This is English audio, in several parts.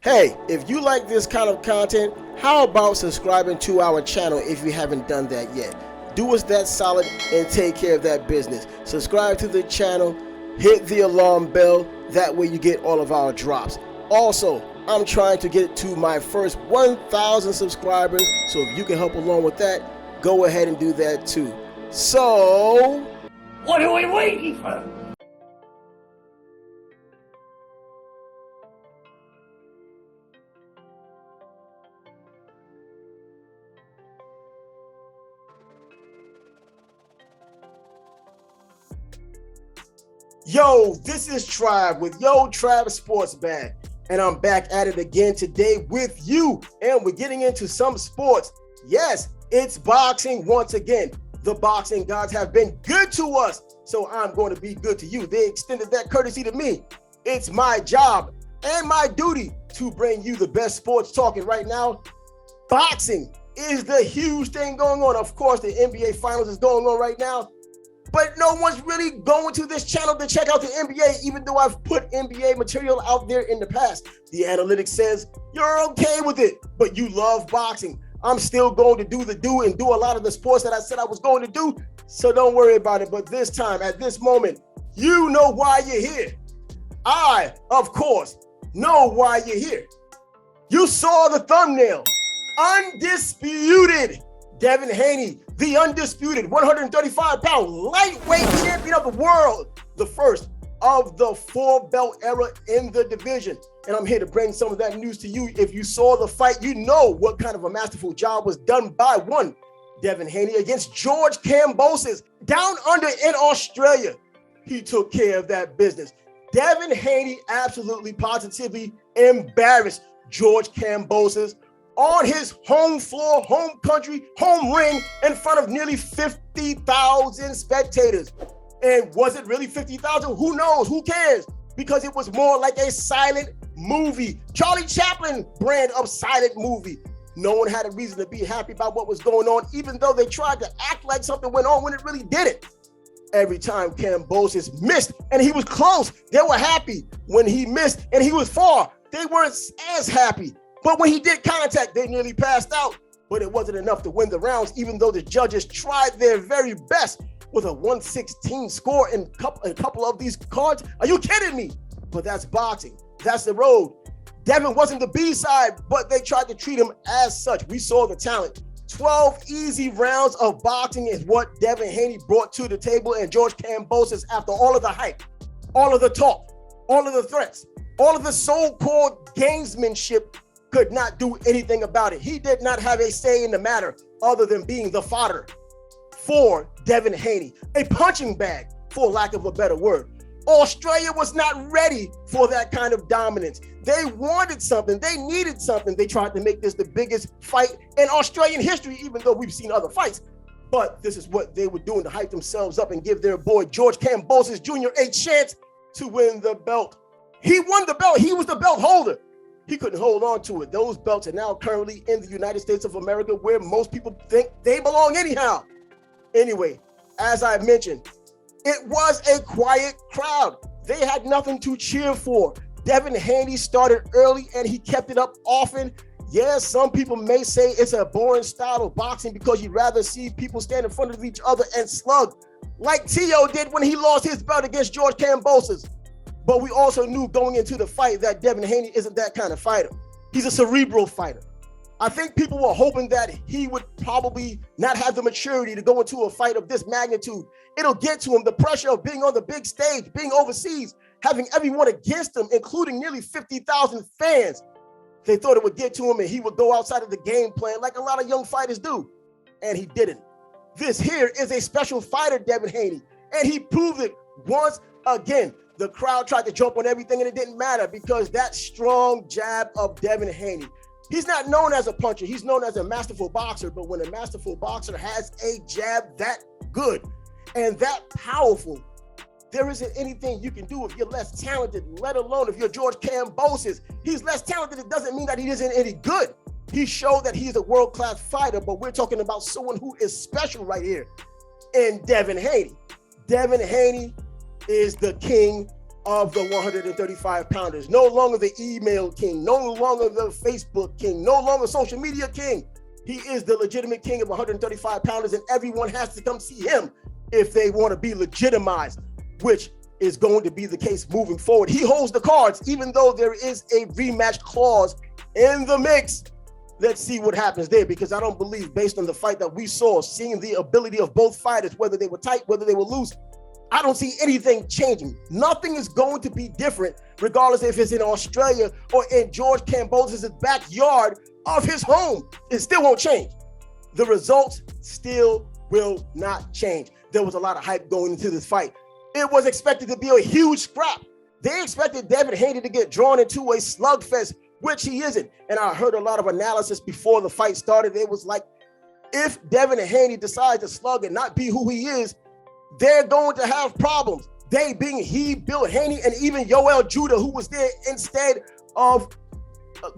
Hey, if you like this kind of content, how about subscribing to our channel if you haven't done that yet? Do us that solid and take care of that business. Subscribe to the channel, hit the alarm bell, that way you get all of our drops. Also, I'm trying to get to my first 1,000 subscribers, so if you can help along with that, go ahead and do that too. So, what are we waiting for? yo, this is Tribe with Tribe Sports Bag, and I'm back at it again today with you, and we're getting into some sports. Yes, it's boxing once again. The boxing gods have been good to us, so I'm going to be good to you. They extended that courtesy to me. It's my job and my duty to bring you the best sports talking right now. Boxing is the huge thing going on. Of course, the NBA Finals is going on right now, but no one's really going to this channel to check out the NBA, even though I've put NBA material out there in the past. The analytics says you're okay with it, but you love boxing. I'm still going to do the do and do a lot of the sports that I said I was going to do, so don't worry about it. But this time, at this moment, you know why you're here. I, of course, know why you're here. You saw the thumbnail. Undisputed. Devin Haney, the undisputed 135-pound lightweight champion of the world, the first of the four-belt era in the division. And I'm here to bring some of that news to you. If you saw the fight, you know what kind of a masterful job was done by one Devin Haney against George Kambosos down under in Australia. He took care of that business. Devin Haney absolutely positively embarrassed George Kambosos on his home floor, home country, home ring in front of nearly 50,000 spectators. And was it really 50,000? Who knows? Who cares? Because it was more like a silent movie. Charlie Chaplin brand of silent movie. No one had a reason to be happy about what was going on, even though they tried to act like something went on when it really didn't. Every time Kambosos missed and he was close, they were happy. When he missed and he was far, they weren't as happy. But when he did contact, they nearly passed out. But it wasn't enough to win the rounds, even though the judges tried their very best with a 116 score in a couple of these cards. Are you kidding me? But that's boxing. That's the road. Devin wasn't the B-side, but they tried to treat him as such. We saw the talent. 12 easy rounds of boxing is what Devin Haney brought to the table, and George Kambosos, after all of the hype, all of the talk, all of the threats, all of the so-called gamesmanship, could not do anything about it. He did not have a say in the matter other than being the fodder for Devin Haney, a punching bag, for lack of a better word. Australia was not ready for that kind of dominance. They wanted something. They needed something. They tried to make this the biggest fight in Australian history, even though we've seen other fights. But this is what they were doing to hype themselves up and give their boy George Kambosos Jr. a chance to win the belt. He won the belt. He was the belt holder. He couldn't hold on to it. Those belts are now currently in the United States of America, where most people think they belong anyhow. Anyway, as I mentioned, it was a quiet crowd. They had nothing to cheer for. Devin Haney started early and he kept it up often. Yes, some people may say it's a boring style of boxing because you'd rather see people stand in front of each other and slug like T.O. did when he lost his belt against George Kambosos. But we also knew going into the fight that Devin Haney isn't that kind of fighter. He's a cerebral fighter. I think people were hoping that he would probably not have the maturity to go into a fight of this magnitude. It'll get to him, the pressure of being on the big stage, being overseas, having everyone against him, including nearly 50,000 fans. They thought it would get to him and he would go outside of the game plan like a lot of young fighters do. And he didn't. This here is a special fighter, Devin Haney, and he proved it once again. The crowd tried to jump on everything, and it didn't matter because that strong jab of Devin Haney. He's not known as a puncher. He's known as a masterful boxer. But when a masterful boxer has a jab that good and that powerful, there isn't anything you can do if you're less talented, let alone if you're George Kambosos. He's less talented. It doesn't mean that he isn't any good. He showed that he's a world-class fighter, but we're talking about someone who is special right here in Devin Haney. Devin Haney is the king of the 135 pounders. No longer the email king, no longer the Facebook king, no longer social media king. He is the legitimate king of 135 pounders, and everyone has to come see him if they want to be legitimized, which is going to be the case moving forward. He holds the cards, even though there is a rematch clause in the mix. Let's see what happens there, because I don't believe, based on the fight that we saw, seeing the ability of both fighters, whether they were tight, whether they were loose, I don't see anything changing. Nothing is going to be different, regardless if it's in Australia or in George Kambosos' backyard of his home. It still won't change. The results still will not change. There was a lot of hype going into this fight. It was expected to be a huge scrap. They expected Devin Haney to get drawn into a slugfest, which he isn't. And I heard a lot of analysis before the fight started. It was like, if Devin Haney decides to slug and not be who he is, they're going to have problems. They being he, Bill Haney, and even Yoel Judah, who was there instead of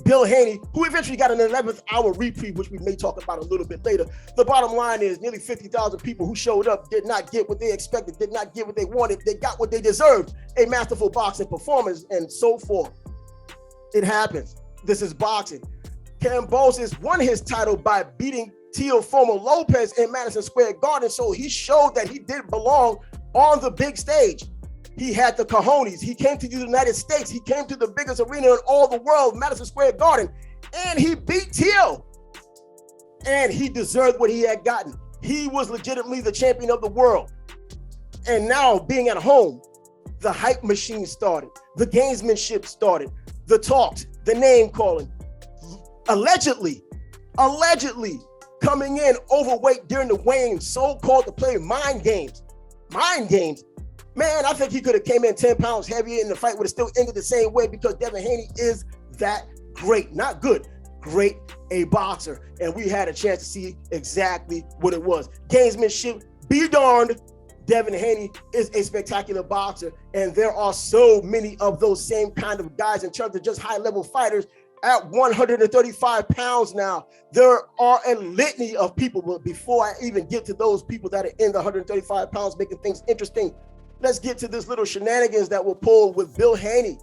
Bill Haney, who eventually got an 11th hour reprieve, which we may talk about a little bit later. The bottom line is nearly 50,000 people who showed up did not get what they expected, did not get what they wanted. They got what they deserved, a masterful boxing performance, and so forth. It happens. This is boxing. Kambosos won his title by beating Teofimo Lopez in Madison Square Garden, so he showed that he did belong on the big stage. He had the cojones. He came to the United States. He came to the biggest arena in all the world, Madison Square Garden, and he beat Teo. And he deserved what he had gotten. He was legitimately the champion of the world. And now, being at home, the hype machine started. The gamesmanship started. The talks, the name calling. Allegedly coming in overweight during the weighing, so-called to play mind games. Mind games. Man, I think he could have came in 10 pounds heavier and the fight would have still ended the same way, because Devin Haney is that great. Not good, great a boxer. And we had a chance to see exactly what it was. Gamesmanship, be darned. Devin Haney is a spectacular boxer, and there are so many of those same kind of guys in terms of just high-level fighters at 135 pounds now. There are a litany of people, but before I even get to those people that are in the 135 pounds making things interesting, let's get to this little shenanigans that were pulled with Bill Haney,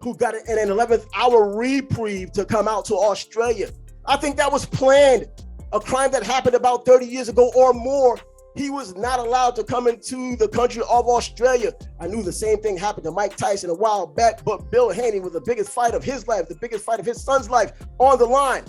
who got an 11th hour reprieve to come out to Australia. I think that was planned. A crime that happened about 30 years ago or more. He was not allowed to come into the country of Australia. I knew the same thing happened to Mike Tyson a while back, but Bill Haney was the biggest fight of his life, the biggest fight of his son's life on the line.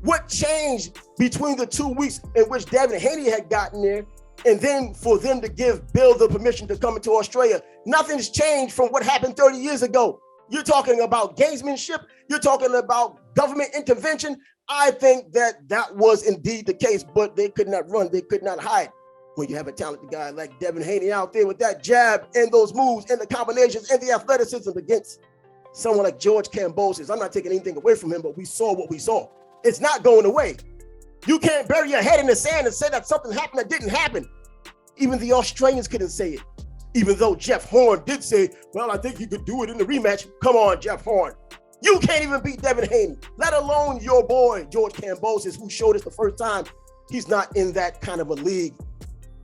What changed between the 2 weeks in which Devin Haney had gotten there and then for them to give Bill the permission to come into Australia? Nothing's changed from what happened 30 years ago. You're talking about gamesmanship. You're talking about government intervention. I think that was indeed the case, but they could not run. They could not hide. When you have a talented guy like Devin Haney out there with that jab and those moves and the combinations and the athleticism against someone like George Kambosos. I'm not taking anything away from him, but we saw what we saw. It's not going away. You can't bury your head in the sand and say that something happened that didn't happen. Even the Australians couldn't say it. Even though Jeff Horn did say, well, I think he could do it in the rematch. Come on, Jeff Horn. You can't even beat Devin Haney, let alone your boy, George Kambosos, who showed us the first time he's not in that kind of a league.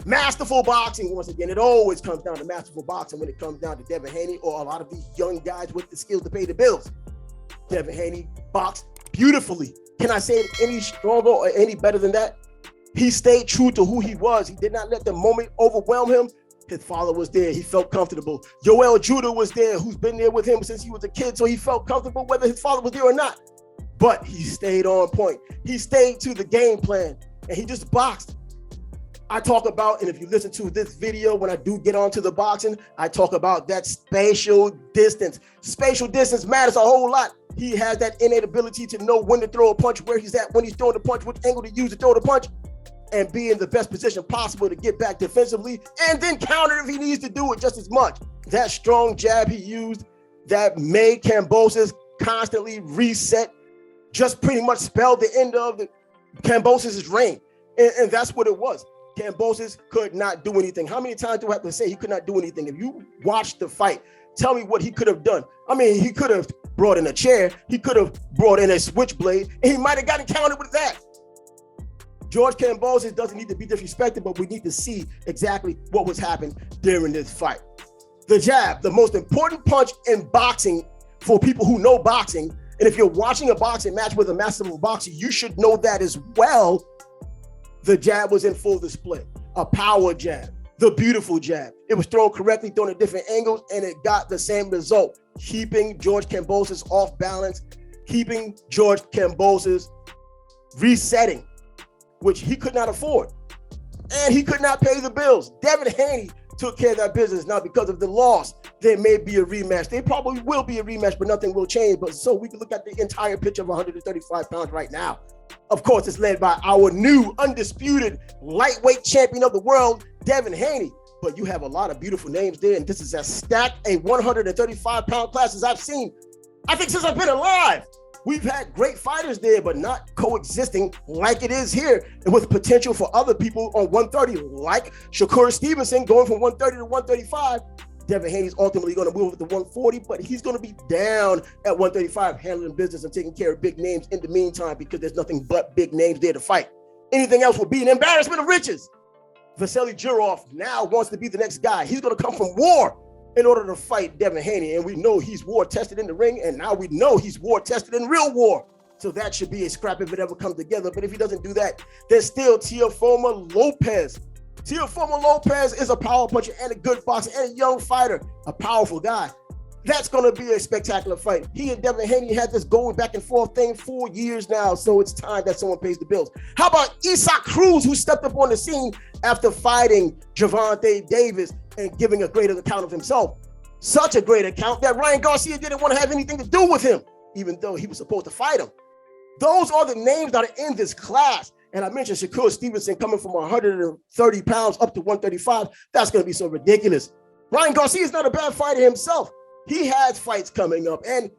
Masterful boxing, once again, it always comes down to masterful boxing when it comes down to Devin Haney or a lot of these young guys with the skills to pay the bills. Devin Haney boxed beautifully. Can I say it any stronger or any better than that? He stayed true to who he was. He did not let the moment overwhelm him. His father was there. He felt comfortable. Yoel Judah was there, who's been there with him since he was a kid, so he felt comfortable whether his father was there or not. But he stayed on point. He stayed to the game plan, and he just boxed. I talk about, and if you listen to this video, when I do get onto the boxing, I talk about that spatial distance. Spatial distance matters a whole lot. He has that innate ability to know when to throw a punch, where he's at, when he's throwing the punch, what angle to use to throw the punch, and be in the best position possible to get back defensively, and then counter if he needs to do it just as much. That strong jab he used that made Kambosos constantly reset, just pretty much spelled the end of Kambosos' reign. And that's what it was. Kambosos could not do anything. How many times do I have to say he could not do anything? If you watch the fight, tell me what he could have done. I mean, he could have brought in a chair. He could have brought in a switchblade, and he might have gotten counted with that. George Kambosos doesn't need to be disrespected, but we need to see exactly what was happening during this fight. The jab, the most important punch in boxing for people who know boxing. And if you're watching a boxing match with a masterful boxer, you should know that as well. The jab was in full display. A power jab, the beautiful jab. It was thrown correctly, thrown at different angles, and it got the same result, keeping George Kambosos off balance, keeping George Kambosos resetting, which he could not afford. And he could not pay the bills. Devin Haney took care of that business. Now, because of the loss, there may be a rematch. There probably will be a rematch, but nothing will change. But so we can look at the entire picture of 135 pounds right now. Of course, it's led by our new undisputed lightweight champion of the world, Devin Haney. But you have a lot of beautiful names there, and this is as stacked a 135-pound class as I've seen, I think, since I've been alive. We've had great fighters there, but not coexisting like it is here, and with potential for other people on 130, like Shakur Stevenson going from 130 to 135. Devin Haney's ultimately going to move up to 140, but he's going to be down at 135, handling business and taking care of big names in the meantime, because there's nothing but big names there to fight. Anything else will be an embarrassment of riches. Vasily Jurov now wants to be the next guy. He's going to come from war in order to fight Devin Haney. And we know he's war-tested in the ring, and now we know he's war-tested in real war. So that should be a scrap if it ever comes together. But if he doesn't do that, there's still Teofimo Lopez. Teofimo Lopez is a power puncher and a good boxer and a young fighter, a powerful guy. That's going to be a spectacular fight. He and Devin Haney had this going back and forth thing 4 years now, so it's time that someone pays the bills. How about Isaac Cruz, who stepped up on the scene after fighting Gervonta Davis and giving a great account of himself? Such a great account that Ryan Garcia didn't want to have anything to do with him, even though he was supposed to fight him. Those are the names that are in this class. And I mentioned Shakur Stevenson coming from 130 pounds up to 135. That's going to be so ridiculous. Ryan Garcia is not a bad fighter himself. He has fights coming up, and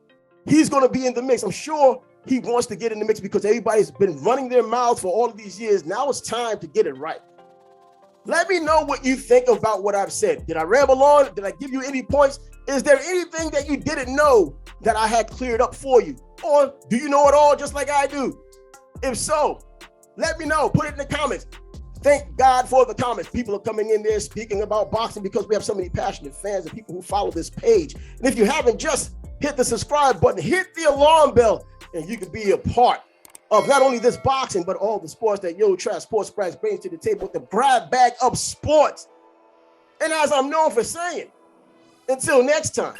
he's going to be in the mix. I'm sure he wants to get in the mix because everybody's been running their mouths for all of these years. Now it's time to get it right. Let me know what you think about what I've said. Did I ramble on? Did I give you any points? Is there anything that you didn't know that I had cleared up for you? Or do you know it all just like I do? If so, let me know. Put it in the comments. Thank God for the comments. People are coming in there speaking about boxing because we have so many passionate fans and people who follow this page. And if you haven't, just hit the subscribe button, hit the alarm bell, and you can be a part of not only this boxing, but all the sports that Yo Trap Sports Price brings to the table with the grab bag of sports. And as I'm known for saying, until next time.